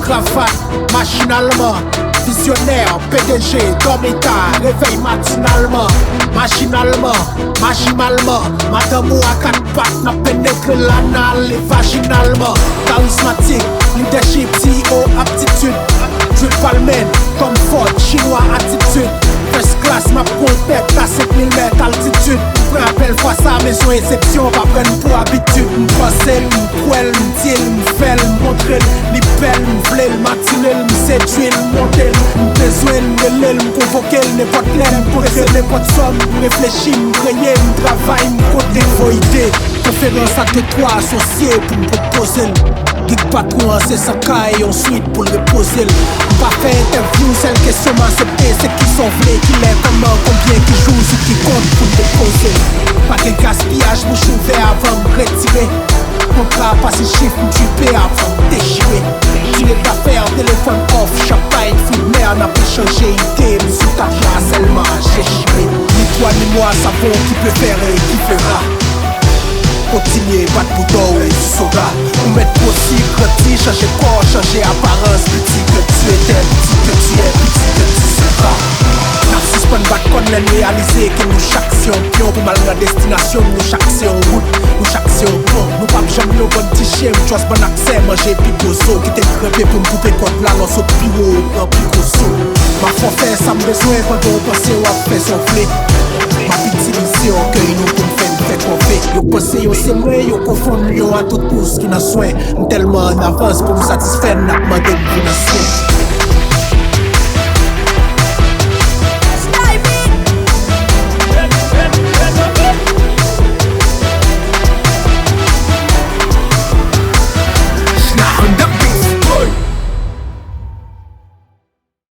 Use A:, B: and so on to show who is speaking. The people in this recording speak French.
A: cravate, machinalement. Visionnaire, PDG, dormita, réveil matinalement. Machinalement, madame ou à quatre pattes, n'a pénétré l'anal et vaginalement. Charismatique, leadership, C.E.O, aptitude. Drip palmen, comfort, chinois, attitude. First class, ma tête à 5000 mètres altitude. Prends appel fois ça, mais son exception, pas prendre pour habitude. M'pensel, m'couel, m'dil, m'fel, m'montrel, m'pel, m'vlel, m'atinel, m'séduil, m'montel, m'besoin, m'relel, m'convoquel, n'importe l'air, m'presse, n'importe somme, m'réfléchis, m'crayer, m'travaille, m'coté, voïdé. Conférence à 2-3 associés pour m'proposer. Geek patron, c'est sa caille, ensuite pour le reposer. Pas fait interview, c'est une question m'accepter. C'est qui sont vrais, qui l'est, comment, combien, qui joue, ce qui compte pour le déposer. Pas de gaspillage, bouche ouverte avant de me retirer. Contrat, passer chiffre, me tuer avant de déchirer. Dîner d'affaires, téléphone off, champagne, fruit de mer, n'a pas changé idée. Me sous ta seulement, j'ai chiré. Ni toi ni moi savons qui peut faire et qui fera. Continuer, battre bouton et tu sauras. Ou mettre possible, petit, changer corps, changer apparence. Petit que tu étais, petit que tu es, petit que tu seras. Narcisse pas de battre qu'on l'a réalisé que nous chaque champion. Pour mal la destination, nous chaque c'est en route, nous chaque c'est en pont. Nous pas jamais nos bonnes petits chiens, tu as bon accès, manger picoso. Qui t'est crépé pour me couper contre la lance au piro, en picoso. Ma forfait, ça me besoin quand on pense ou a fait souffler. Ma petite mission, cueille nous pour me faire qu'on fait. Yo pensez, yo c'est moi, yo confond, yo à tout pouce qui n'a soin. Tellement en avance pour me satisfaire, n'a demandé de financer.